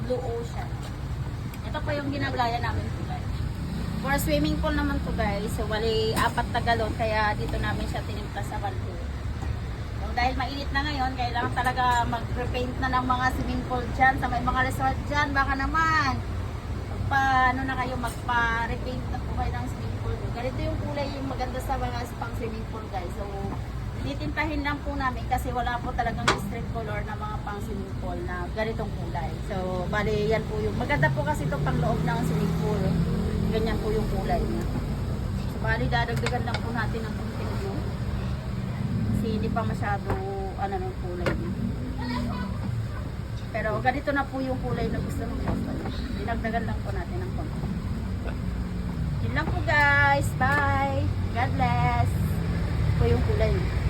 Blue Ocean. Ito po yung ginagaya namin po guys. For swimming pool naman po guys. So wali 4 na galon kaya dito namin siya tinimpla sa balde. So dahil mainit na ngayon, kailangan talaga mag-repaint na ng mga swimming pool dyan sa may mga resort dyan. Baka naman ano na kayo, magpa-repaint na po kayo ng swimming pool. Ganito yung kulay yung maganda sa mga pang swimming pool guys. So titintahin lang po namin kasi wala po talagang strict color na mga pang swimming pool na ganitong kulay. So bali yan po yung maganda po kasi ito pang loob ng swimming pool. Ganyan po yung kulay niya. So bali dadagdagan lang po natin ng konting blue. Kasi hindi pa masyado ano ng kulay niya. Pero ganito na po yung kulay na gusto ng customer. Dinagdagan lang po natin ng konti. Yun lang po guys. Bye. God bless. Po yung kulay niya.